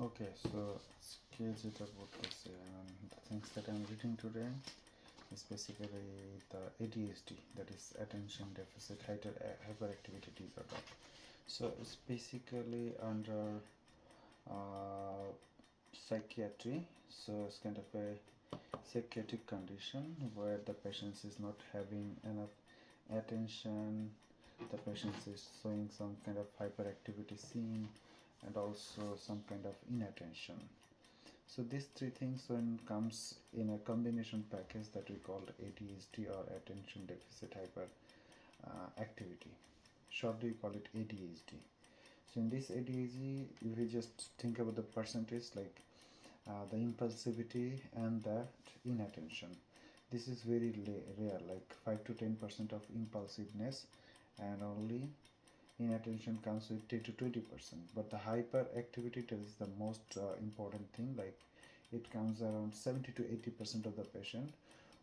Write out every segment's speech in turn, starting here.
Okay, so skills it about this. The things that I'm reading today is basically the ADHD, that is attention deficit hyperactivity disorder. So it's basically under uh, psychiatry. So it's kind of a psychiatric condition where the patient is not having enough attention. The patient is showing some kind of hyperactivity scene and also some kind of inattention. So these three things when comes in a combination package that we call ADHD or attention deficit hyper activity. Shortly we call it ADHD. So in this ADHD, if we just think about the percentage, like the impulsivity and that inattention. This is very rare, like 5 to 10% of impulsiveness, and only inattention comes with 10 to 20%. But the hyperactivity is the most important thing, like it comes around 70 to 80% of the patient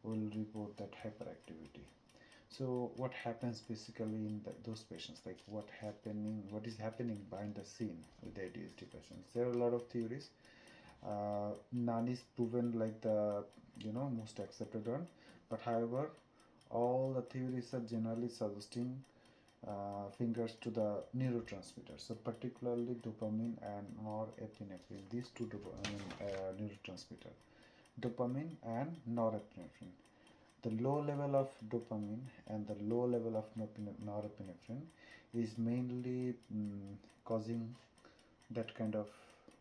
will report that hyperactivity. So what happens basically in those patients, like what is happening behind the scene with the ADHD patients? There are a lot of theories. None is proven like the most accepted one, but however, all the theories are generally suggesting fingers to the neurotransmitters, so particularly dopamine and norepinephrine. These two neurotransmitter, dopamine and norepinephrine. The low level of dopamine and the low level of norepinephrine is mainly causing that kind of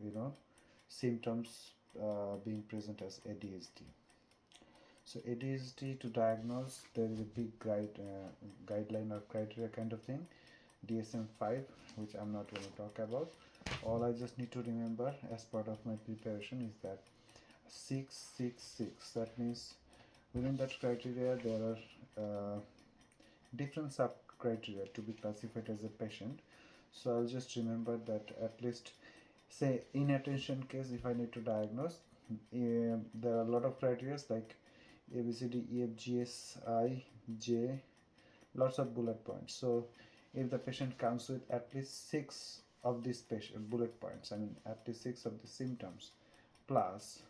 you know symptoms being present as ADHD. So ADHD, to diagnose, there is a big guideline or criteria kind of thing, DSM-5, which I'm not going to talk about. All I just need to remember as part of my preparation is that 666. That means within that criteria there are different sub criteria to be classified as a patient. So I'll just remember that at least, say inattention case, if I need to diagnose, there are a lot of criteria like A B C D E F G S I J, lots of bullet points. So if the patient comes with at least 6 of these bullet points, I mean at least 6 of the symptoms, plus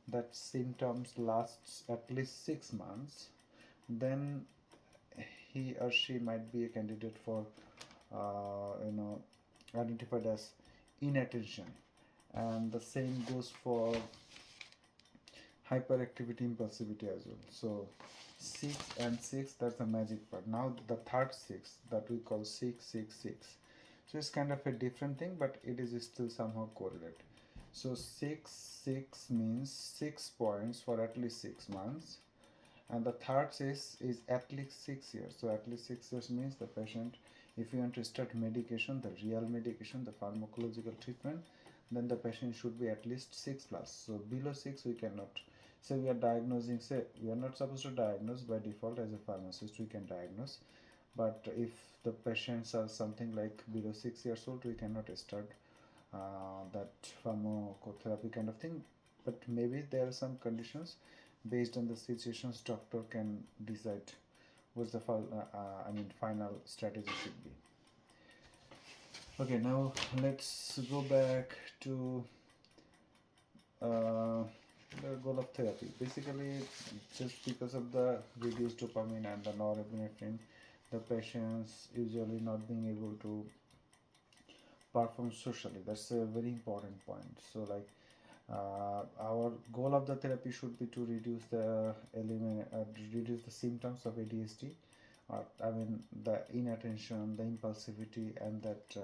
that symptoms lasts at least 6 months, then he or she might be a candidate for identified as inattention. And the same goes for hyperactivity impulsivity as well. So 6 and 6, that's the magic part. Now the third 6 that we call 666. So it's kind of a different thing, but it is still somehow correlated. So 6 means 6 points for at least 6 months, and the third is at least 6 years. So at least 6 years means the patient, if you want to start medication, the real medication, the pharmacological treatment, then the patient should be at least 6 plus. So below 6 we cannot. Say we are diagnosing, say we are not supposed to diagnose by default. As a pharmacist we can diagnose, but if the patients are something like below 6 years old, we cannot start that pharmacotherapy kind of thing. But maybe there are some conditions, based on the situations, doctor can decide what's the final strategy should be. Okay, now let's go back to the goal of therapy. Basically, just because of the reduced dopamine and the norepinephrine, the patients usually not being able to perform socially. That's a very important point. So like our goal of the therapy should be to reduce the symptoms of ADHD, I mean the inattention, the impulsivity, and that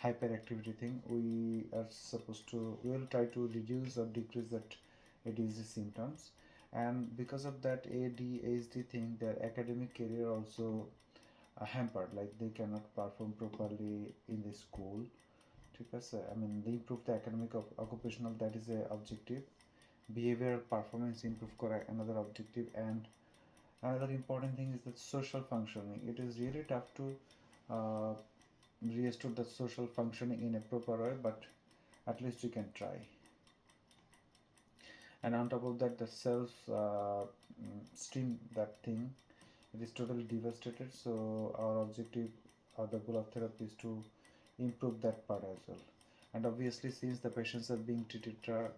hyperactivity thing. We will try to reduce or decrease that ADHD symptoms, and because of that ADHD thing, their academic career also hampered, like they cannot perform properly in the school. Because I mean they improve the academic occupational, that is a objective. Behavioral performance improve another objective, and another important thing is that social functioning. It is really tough to uh, restore the social functioning in a proper way, but at least you can try. And on top of that, the self esteem, that thing, it is totally devastated. So our objective or the goal of therapy is to improve that part as well. And obviously, since the patients are being treated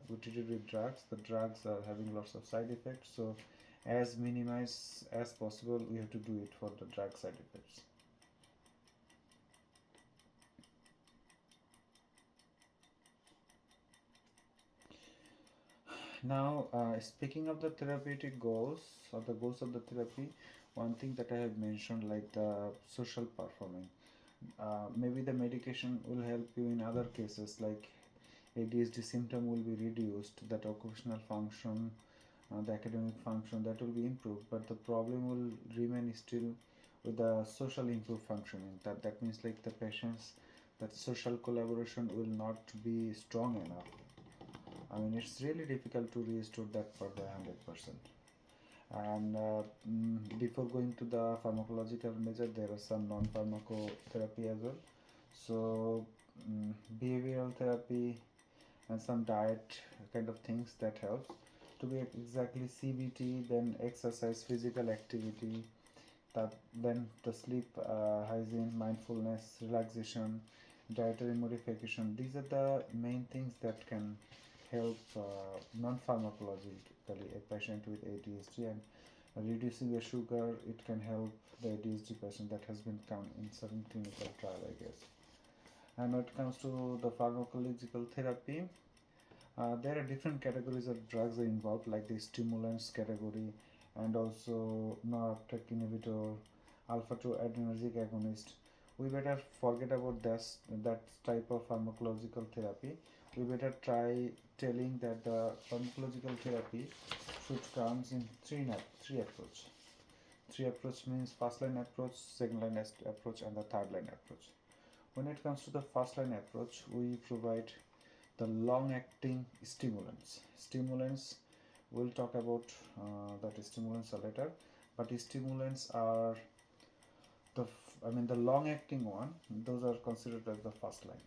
with drugs, the drugs are having lots of side effects. So as minimize as possible, we have to do it for the drug side effects. Now, speaking of the therapeutic goals or the goals of the therapy, one thing that I have mentioned, like the social performing. Maybe the medication will help you in other cases, like ADHD symptom will be reduced, that occupational function, the academic function, that will be improved, but the problem will remain still with the social improved functioning. That means like the patients, that social collaboration will not be strong enough. I mean, it's really difficult to restore that for the 100%. And before going to the pharmacological measure, there are some non-pharmacotherapy as well. So behavioral therapy and some diet kind of things that helps to be exactly CBT, then exercise, physical activity, that then the sleep hygiene, mindfulness, relaxation, dietary modification. These are the main things that can help non-pharmacologically a patient with ADHD. And reducing the sugar, it can help the ADHD patient. That has been found in certain clinical trial, I guess. And when it comes to the pharmacological therapy, there are different categories of drugs are involved, like the stimulants category, and also neuroaptake inhibitor, alpha-2 adrenergic agonist. We better forget about that type of pharmacological therapy. We better try telling that the pharmacological therapy should comes in three approach. Three approach means first line approach, second line approach, and the third line approach. When it comes to the first line approach, we provide the long acting stimulants. Stimulants, we'll talk about that stimulants later, but stimulants are the long acting one, those are considered as the first line.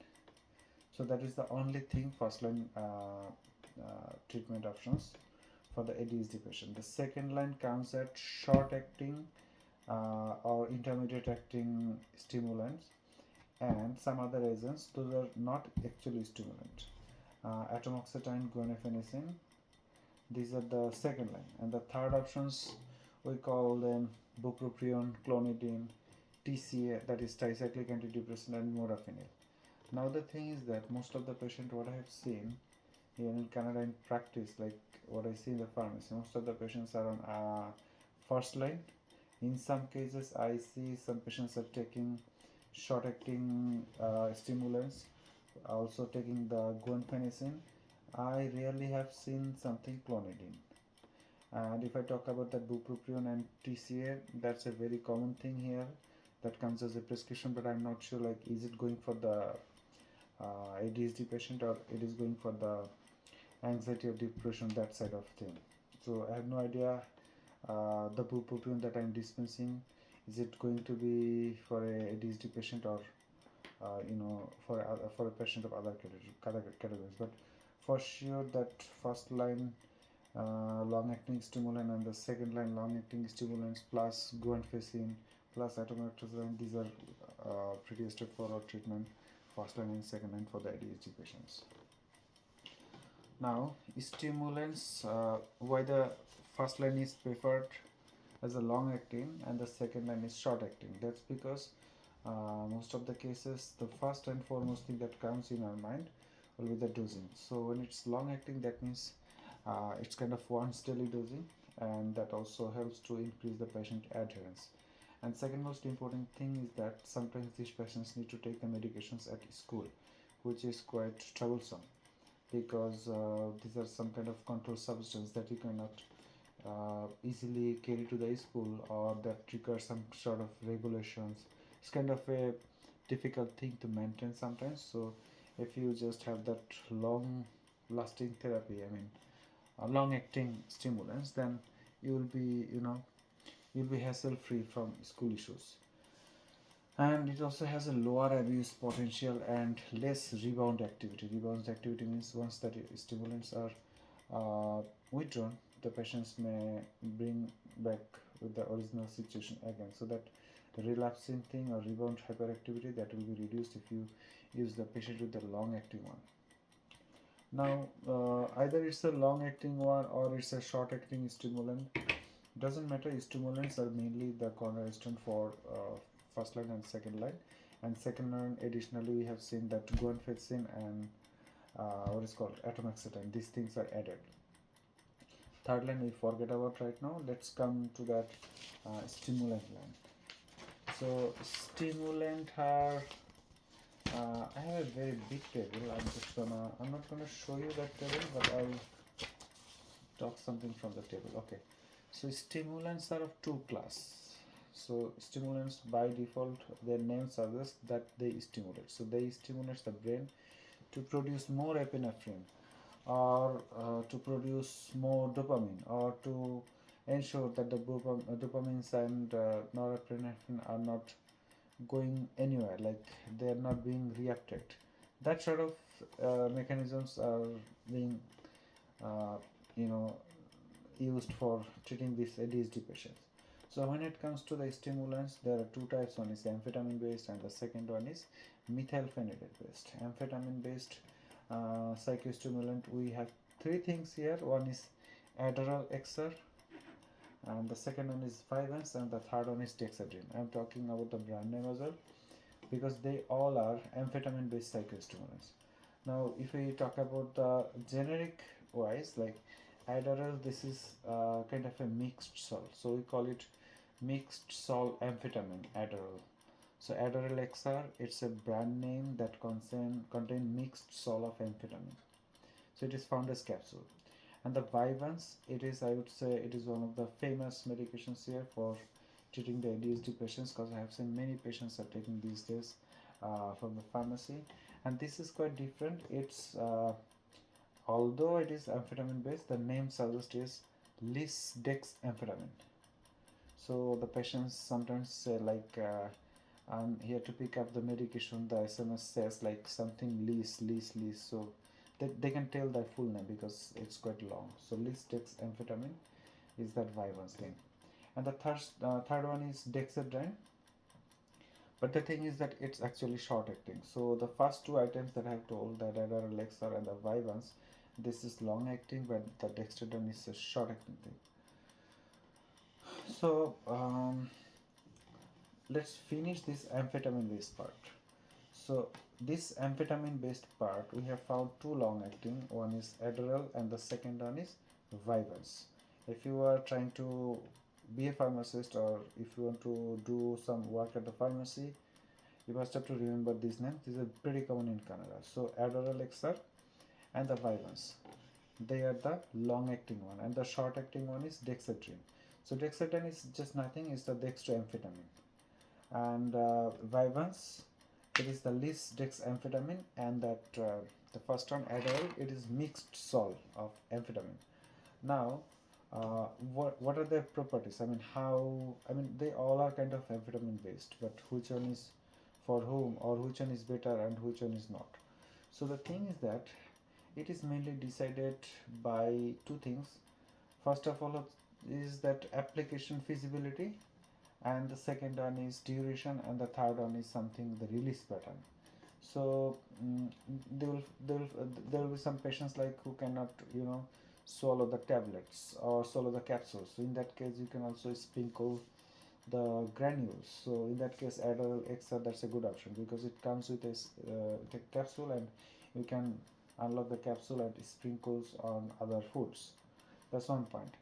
So that is the only thing, first line treatment options for the ADHD patient. The second line comes at short acting or intermediate acting stimulants and some other agents. Those are not actually stimulant. Atomoxetine, guanfacine, these are the second line. And the third options, we call them bupropion, clonidine, TCA, that is tricyclic antidepressant, and modafinil. Now the thing is that most of the patient, what I have seen here in Canada in practice, like what I see in the pharmacy, most of the patients are on first line. In some cases, I see some patients are taking short-acting stimulants, also taking the guanfacine. I rarely have seen something clonidine. And if I talk about the bupropion and TCA, that's a very common thing here. That comes as a prescription, but I'm not sure, like, is it going for the ADHD patient or it is going for the anxiety or depression, that side of thing. So I have no idea the bupropion that I'm dispensing, is it going to be for a ADHD patient or for a patient of other categories. But for sure that first line long-acting stimulant and the second line long-acting stimulants plus guanfacine plus atomoxetine, these are pretty straightforward treatment, first line and second line for the ADHD patients. Now stimulants, why the first line is preferred as a long acting and the second line is short acting? That's because most of the cases, the first and foremost thing that comes in our mind will be the dosing. So when it's long acting, that means it's kind of once daily dosing, and that also helps to increase the patient adherence. And second most important thing is that sometimes these patients need to take the medications at school, which is quite troublesome because these are some kind of controlled substance that you cannot easily carry to the school, or that requires some sort of regulations. It's kind of a difficult thing to maintain sometimes. So if you just have that long lasting therapy, long acting stimulants, then you will be you'll be hassle free from school issues. And it also has a lower abuse potential and less rebound activity. Rebound activity means once the stimulants are withdrawn, the patients may bring back with the original situation again. So that the relapsing thing or rebound hyperactivity, that will be reduced if you use the patient with the long acting one. Now either it's a long acting one or it's a short acting stimulant, doesn't matter. Stimulants are mainly the cornerstone for first line and second line. And second line, additionally, we have seen that guanfacine and what is called atomoxetine. These things are added. Third line we forget about right now. Let's come to that stimulant line. So stimulant are I have a very big table. I'm not gonna show you that table, but I'll talk something from the table. Okay. So stimulants are of two class. So stimulants by default, their name suggests that they stimulate. So they stimulate the brain to produce more epinephrine, or to produce more dopamine, or to ensure that the dopamines and norepinephrine are not going anywhere, like they are not being reacted. That sort of mechanisms are being uh, you know used for treating these ADHD patients. So when it comes to the stimulants, there are two types. One is amphetamine based and the second one is methylphenidate based. Amphetamine based psychostimulant, we have three things here. One is Adderall XR, and the second one is Vyvanse, and the third one is Dexedrine. I'm talking about the brand name as well because they all are amphetamine based psychostimulants. Now if we talk about the generic wise, like Adderall, this is kind of a mixed salt, so we call it mixed salt amphetamine Adderall. So Adderall XR, it's a brand name that contain mixed salt of amphetamine. So it is found as capsule. And the Vyvanse, it is, I would say, it is one of the famous medications here for treating the ADHD patients, because I have seen many patients are taking these days from the pharmacy. And this is quite different. It's although it is amphetamine based, the name suggests is lisdexamphetamine. So the patients sometimes say like, I'm here to pick up the medication. The SMS says like something lis. So they can tell the full name because it's quite long. So lisdexamphetamine is that Vyvanse thing. And the third one is Dexedrine. But the thing is that it's actually short acting. So the first two items that I have told, the Adderall XR and the Vyvanse, this is long acting, but the Dexedrine is a short acting thing. So let's finish this amphetamine based part. So this amphetamine based part, we have found two long acting. One is Adderall and the second one is Vyvanse. If you are trying to be a pharmacist, or if you want to do some work at the pharmacy, you must have to remember these names. These are pretty common in Canada. So Adderall XR and the Vyvanse, they are the long acting one, and the short acting one is Dexedrine. So Dexedrine is just nothing, it's the dextroamphetamine. And Vyvanse, it is the lisdexamphetamine, and that the first one Adderall, it is mixed salt of amphetamine. Now what are their properties? I mean they all are kind of amphetamine based, but which one is for whom, or which one is better and which one is not? So the thing is that it is mainly decided by two things. First of all is that application feasibility, and the second one is duration, and the third one is something the release pattern. So there will be some patients like who cannot swallow the tablets or swallow the capsules. So in that case you can also sprinkle the granules. So in that case Adderall XR, that's a good option because it comes with a capsule, and you can unlock the capsule and sprinkles on other foods. That's one point.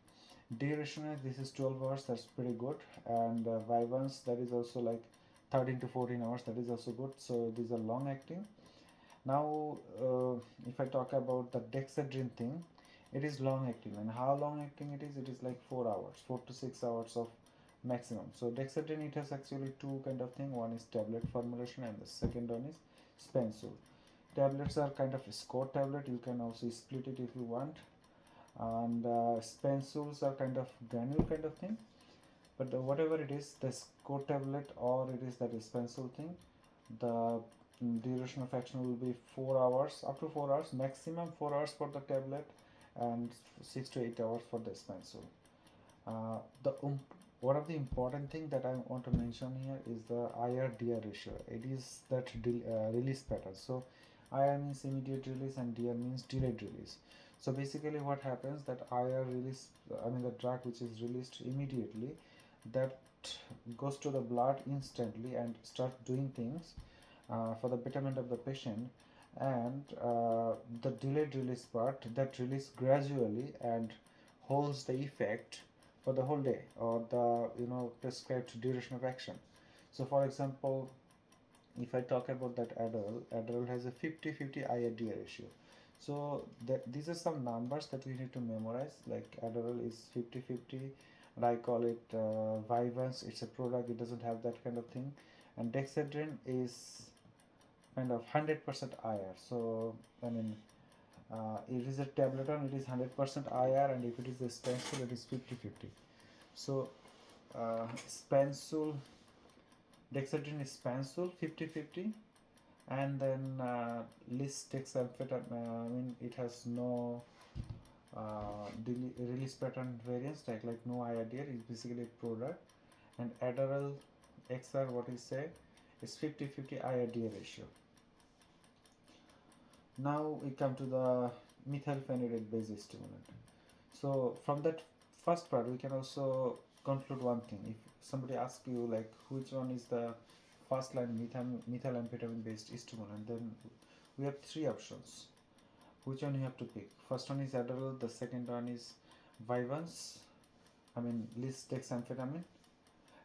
Duration, this is 12 hours, that's pretty good. And Vyvanse, that is also like 13 to 14 hours, that is also good. So these are long acting. Now if I talk about the Dexedrine thing, it is long acting. And how long acting it is? It is like 4 hours, 4 to 6 hours of maximum. So Dexedrine, it has actually two kind of thing. One is tablet formulation and the second one is Spensule. Tablets are kind of a score tablet, you can also split it if you want. And Spensules are kind of granule kind of thing. But whatever it is, the score tablet or it is that Spensule thing, the duration of action will be 4 hours, up to 4 hours, maximum 4 hours for the tablet, and 6 to 8 hours for the Spensule. The one of the important thing that I want to mention here is the IR-DR ratio. It is that release pattern. So IR means immediate release and DR means delayed release. So basically what happens that IR release, I mean the drug which is released immediately, that goes to the blood instantly and start doing things for the betterment of the patient, and the delayed release part that release gradually and holds the effect for the whole day or the prescribed duration of action. So for example, if I talk about that Adderall has a 50-50 IRD ratio. So these are some numbers that we need to memorize. Like Adderall is 50-50, and I call it Vyvanse. It's a product. It doesn't have that kind of thing. And Dexedrine is kind of 100% IR. So I mean, it is a tableton. It is 100% IR, and if it is a Spansul, it is 50-50. So Spansul, Dexedrine is Spansul 50-50, and then lisdexamfetamine, I mean it has no release pattern variance, like no IRDR. It's basically a product. And Adderall XR, what is say, is 50-50 IRDA ratio. Now we come to the methylphenidate based stimulant. So from that first part we can also conclude one thing. If somebody asks you like which one is the first line methylamphetamine based stimulant, then we have three options. Which one you have to pick? First one is Adderall, the second one is Vyvanse, I mean lisdexamfetamine,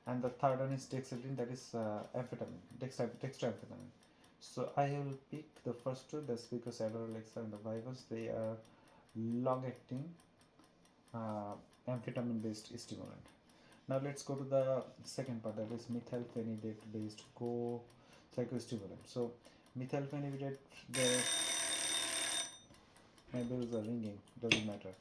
and the third one is Dexedrine, that is amphetamine, dextroamphetamine. So I will pick the first two. That's because Adderall XR and the Vyvanse, they are long acting amphetamine based stimulant. Now let's go to the second part, that is methylphenidate based co-psychostimulant. So methylphenidate, my bells are ringing, doesn't matter.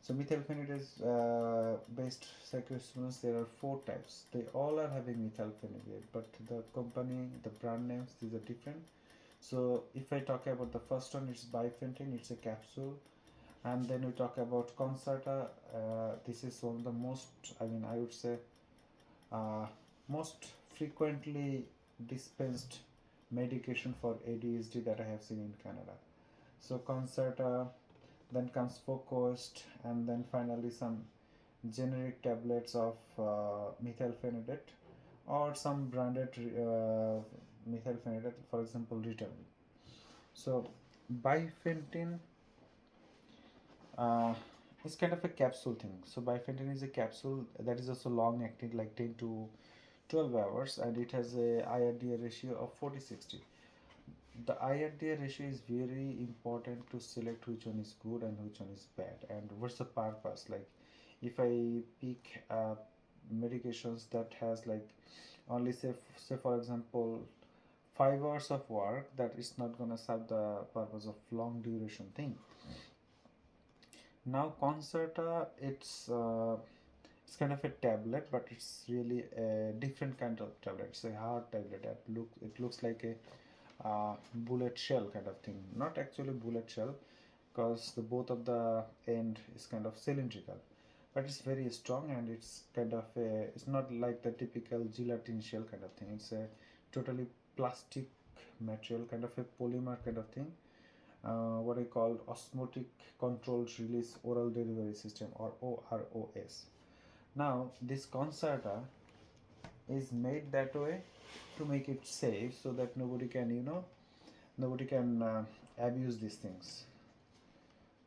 So methylphenidate based psychostimulants, there are four types. They all are having methylphenidate, but the company, the brand names, these are different. So if I talk about the first one, it's bifenthrin, it's a capsule. And then we talk about Concerta. This is one of the most, I mean, I would say, most frequently dispensed medication for ADHD that I have seen in Canada. So Concerta, then comes Focost, and then finally some generic tablets of methylphenidate or some branded methylphenidate, for example, Ritalin. So bifenthrin is kind of a capsule thing. So bifenthrin is a capsule that is also long acting, like 10 to 12 hours, and it has a IRDA ratio of 40-60. The IRDA ratio is very important to select which one is good and which one is bad, and what's the purpose. Like if I pick medications that has like only say for example 5 hours of work, that is not gonna serve the purpose of long duration thing. Now Concerta, it's kind of a tablet, but it's really a different kind of tablet. It's a hard tablet that it looks like a bullet shell kind of thing. Not actually bullet shell, because the both of the end is kind of cylindrical, but it's very strong, and it's kind of a, it's not like the typical gelatin shell kind of thing. It's a totally plastic material, kind of a polymer kind of thing. What I call osmotic controlled release oral delivery system, or OROS. Now this Concerta is made that way to make it safe, so that nobody can abuse these things.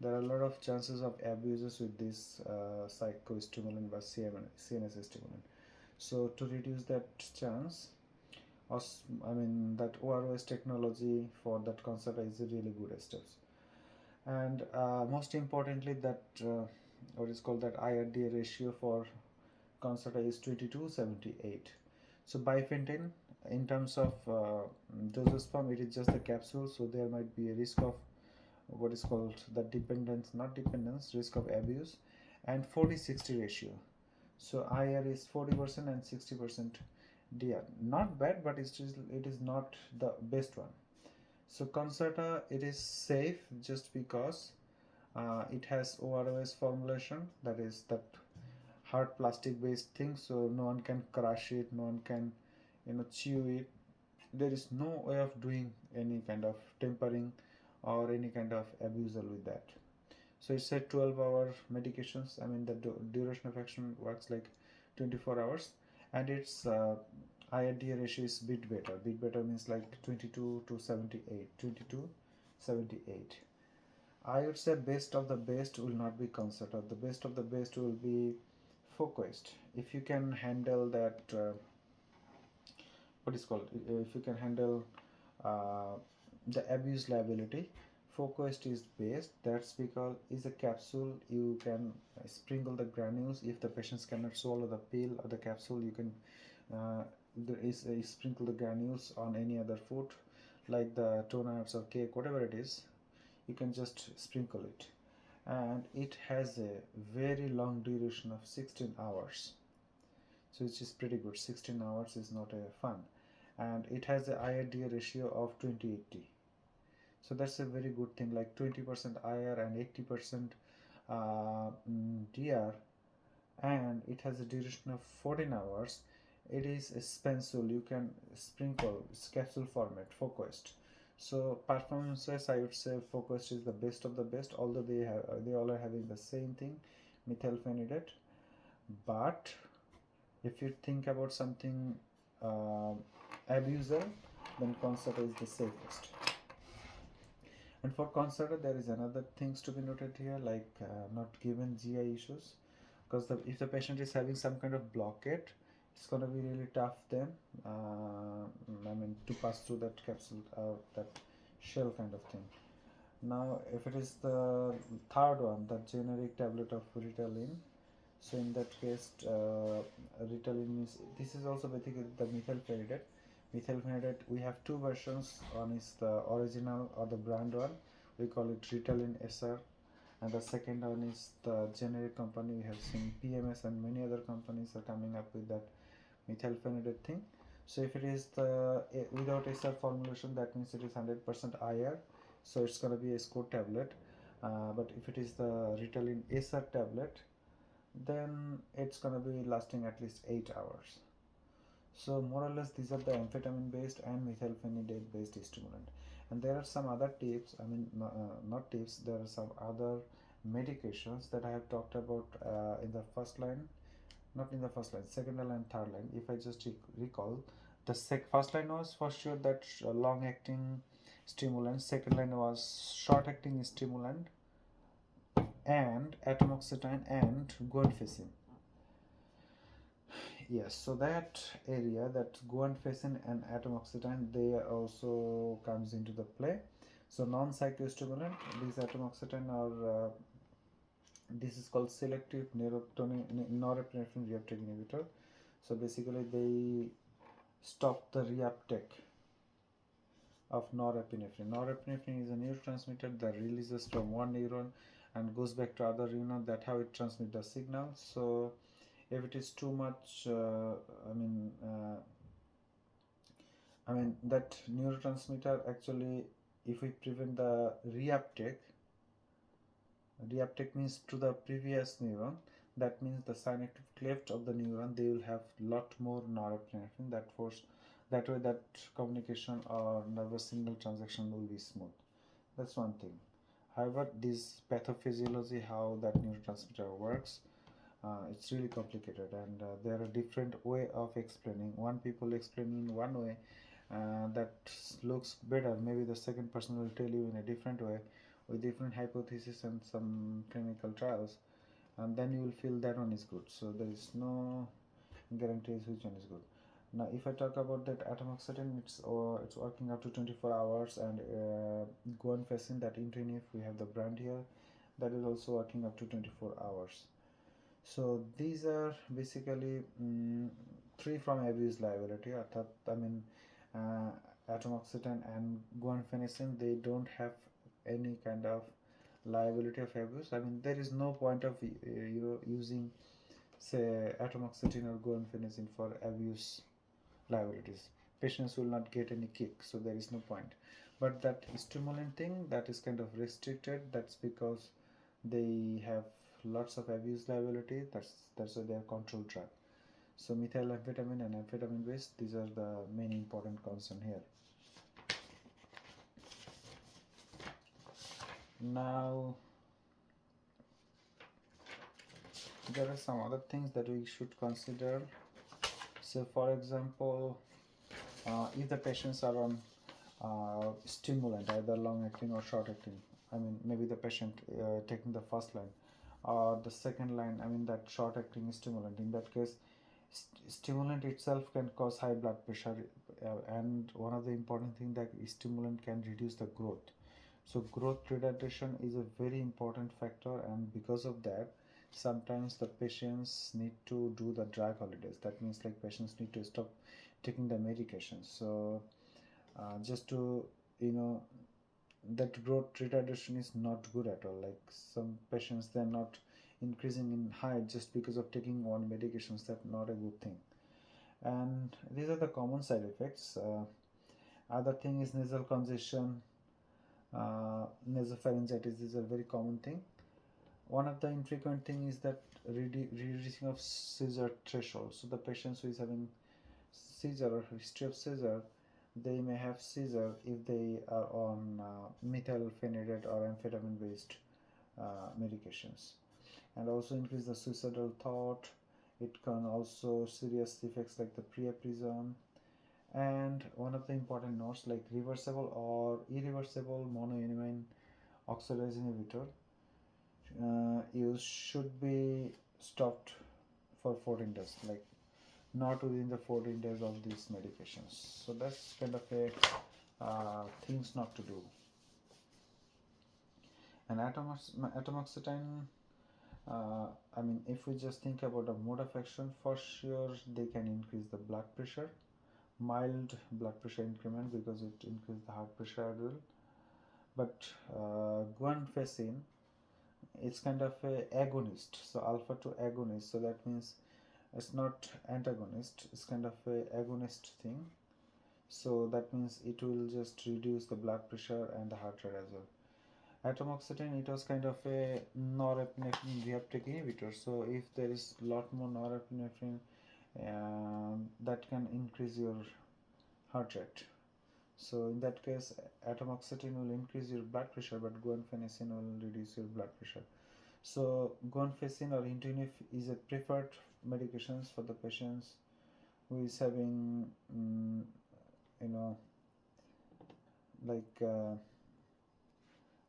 There are a lot of chances of abuses with this psychostimulant by CNS stimulant. So to reduce that chance, that OROS technology for that Concerta is a really good steps. And most importantly, that what is called that IRDA ratio for Concerta is 22/78. So bifenthrin, in terms of dosage form, it is just a capsule, so there might be a risk of what is called the risk of abuse. And 40-60 ratio. So IR is 40% and 60% DR. Not bad, but it is not the best one. So Concerta, it is safe just because it has OROS formulation, that is that hard plastic based thing, so no one can crush it, no one can chew it. There is no way of doing any kind of tempering or any kind of abusal with that. So it's a 12-hour medications. I mean the duration of action works like 24 hours, and its IRDA ratio is bit better. Bit better means like 22 to 78. 22, 78. I would say best of the best will not be Concerta. The best of the best will be Focused. If you can handle that, what is called? If you can handle uh, the abuse liability, Focused is best. That's because it's a capsule. You can sprinkle the granules. If the patients cannot swallow the pill or the capsule, you can uh, sprinkle the granules on any other food, like the donuts or cake, whatever it is. You can just sprinkle it, and it has a very long duration of 16 hours, so which is pretty good. 16 hours is not a fun, and it has a IRDA ratio of 20/80, so that's a very good thing, like 20% IR and 80% DR, and it has a duration of 14 hours. It is a spencil, you can sprinkle. It's capsule format, Focused. So performance wise, I would say Focused is the best of the best, although they all are having the same thing, methylphenidate. But if you think about something uh, abuser, then Concerta is the safest. And for Concerta, there is another things to be noted here, like not given GI issues, because if the patient is having some kind of blockade, it's going to be really tough then, I mean, to pass through that capsule, that shell kind of thing. Now if it is the third one, the generic tablet of Ritalin, so in that case, Ritalin is, this is also basically the methylphenidate. Methylphenidate, we have two versions. One is the original or the brand one, we call it Ritalin SR, and the second one is the generic company. We have seen PMS and many other companies are coming up with that methylphenidate thing. So if it is the without SR formulation, that means it is 100% IR, so it's going to be a score tablet. But if it is the Ritalin SR tablet, then it's going to be lasting at least 8 hours. So more or less these are the amphetamine based and methylphenidate based stimulant. And there are some other tips, I mean not tips, there are some other medications that I have talked about in the first line, not in the first line, second line and third line. If I just recall, the first line was for sure that long acting stimulant, second line was short acting stimulant, and atomoxetine and guanfacine. Yes, so that area, that guanfacine and atomoxetine, they also comes into the play. So non-psychostimulant, these atomoxetine are this is called selective norepinephrine reuptake inhibitor. So basically they stop the reuptake of norepinephrine. Norepinephrine is a neurotransmitter that releases from one neuron and goes back to other neuron. That's how it transmits the signal. So if it is too much, I mean that neurotransmitter actually, if we prevent the reuptake means to the previous neuron. That means the synaptic cleft of the neuron, they will have lot more norepinephrine. That way that communication or nervous signal transaction will be smooth. That's one thing. However, this pathophysiology, how that neurotransmitter works, it's really complicated, and there are different way of explaining. One people explain in one way that looks better. Maybe the second person will tell you in a different way with different hypothesis and some clinical trials, and then you will feel that one is good. So there is no guarantees which one is good. Now if I talk about that atomoxetine, it's working up to 24 hours, and guanfacine, that Intinif, we have the brand here, that is also working up to 24 hours. So these are basically free from abuse liability. I mean, atomoxetine and guanfacine, they don't have any kind of liability of abuse. I mean, there is no point of using, say, atomoxetine or guanfacine for abuse liabilities. Patients will not get any kick, so there is no point. But that stimulant thing, that is kind of restricted. That's because they have lots of abuse liability. That's why they are controlled drug. So methylamphetamine and amphetamine based, these are the main important concern here. Now there are some other things that we should consider. So for example, if the patients are on stimulant, either long acting or short acting, I mean maybe the patient taking the first line or the second line, I mean that short acting stimulant, in that case stimulant itself can cause high blood pressure, and one of the important thing that stimulant can reduce the growth. So growth retardation is a very important factor, and because of that sometimes the patients need to do the drug holidays. That means like patients need to stop taking the medications. So just to, you know, that growth retardation is not good at all. Like some patients, they're not increasing in height just because of taking one medications. That's not a good thing, and these are the common side effects. Other thing is nasal congestion, nasopharyngitis is a very common thing. One of the infrequent thing is that reducing of seizure threshold. So the patients who is having seizure or history of seizure, they may have seizure if they are on methylphenidate or amphetamine based medications, and also increase the suicidal thought. It can also serious effects like the priapism. And one of the important notes, like reversible or irreversible monoamine oxidase inhibitor use should be stopped for 14 days, like not within the 14 days of these medications. So that's kind of a things not to do. And atomoxetine, I mean, if we just think about the mode of action, for sure they can increase the blood pressure, mild blood pressure increment because it increases the heart pressure as well. But guanfacine, it's kind of a agonist, so alpha 2 agonist, so that means it's not antagonist, it's kind of a agonist thing. So that means it will just reduce the blood pressure and the heart rate as well. Atomoxetine, it was kind of a norepinephrine reuptake inhibitor, so if there is lot more norepinephrine, that can increase your heart rate. So in that case atomoxetine will increase your blood pressure, but guanfacine will reduce your blood pressure. So guanfacine or intinif is a preferred medications for the patients who is having you know, like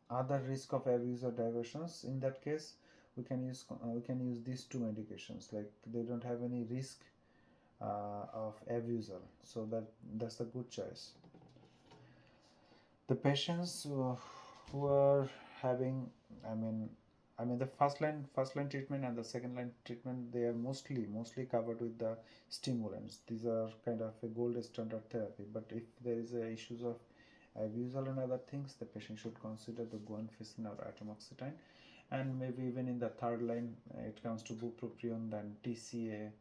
other risk of abuse or diversions. In that case we can use these two medications, like they don't have any risk of abusal, so that's a good choice. The patients who are having, I mean the first line treatment and the second line treatment, they are mostly covered with the stimulants. These are kind of a gold standard therapy, but if there is a issues of abusal and other things, the patient should consider the guanfacine or atomoxetine. And maybe even in the third line it comes to bupropion, then TCA,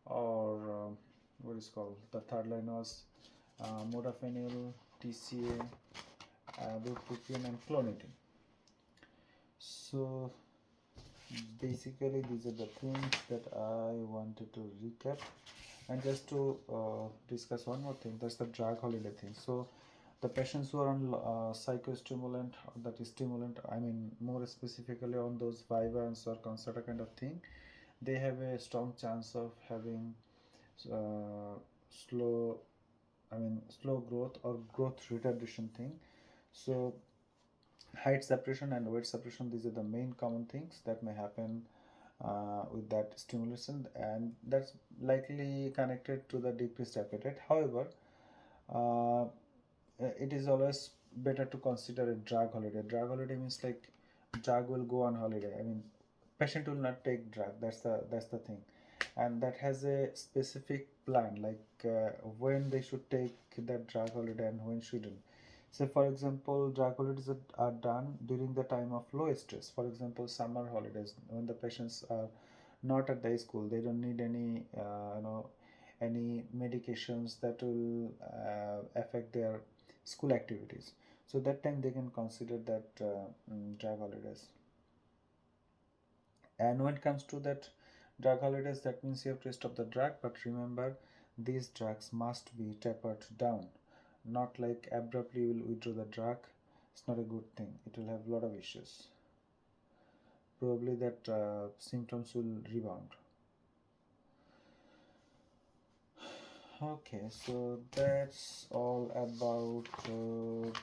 or what is called, the third line was modafinil, TCA, bupropion and clonidine. So basically these are the things that I wanted to recap. And just to discuss one more thing, that's the drug holiday thing. So the patients who are on psychostimulant, that is stimulant, I mean more specifically on those Vyvanse or Concerta kind of thing, they have a strong chance of having slow growth or growth retardation thing. So height suppression and weight suppression, these are the main common things that may happen with that stimulation, and that's likely connected to the decreased appetite. However, it is always better to consider a drug holiday. Drug holiday means like drug will go on holiday. I mean, patient will not take drug. That's the thing, and that has a specific plan, like when they should take that drug holiday and when shouldn't. So for example, drug holidays are done during the time of low stress. For example, summer holidays, when the patients are not at the school, they don't need any any medications that will affect their school activities. So that time they can consider that drug holidays. And when it comes to that drug holidays, that means you have to stop the drug, but remember these drugs must be tapered down, not like abruptly you will withdraw the drug. It's not a good thing, it will have a lot of issues. Probably that symptoms will rebound. Okay, so that's all about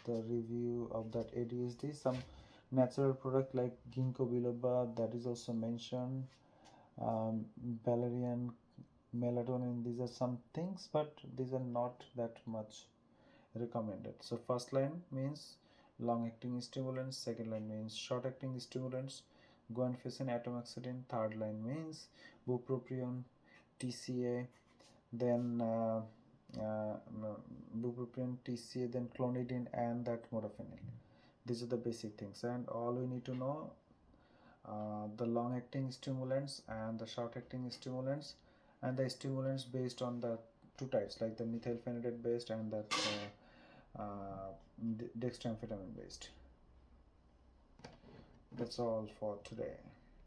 the review of that ADHD. Some natural product like ginkgo biloba, that is also mentioned. Valerian, melatonin, these are some things, but these are not that much recommended. So first line means long acting stimulants, second line means short acting stimulants, guanfacine, atomoxetine. Third line means bupropion, TCA, then bupropion, TCA, then clonidine, and that modafinil. These are the basic things, and all we need to know the long acting stimulants and the short acting stimulants, and the stimulants based on the two types, like the methylphenidate based and that dextroamphetamine based. That's all for today.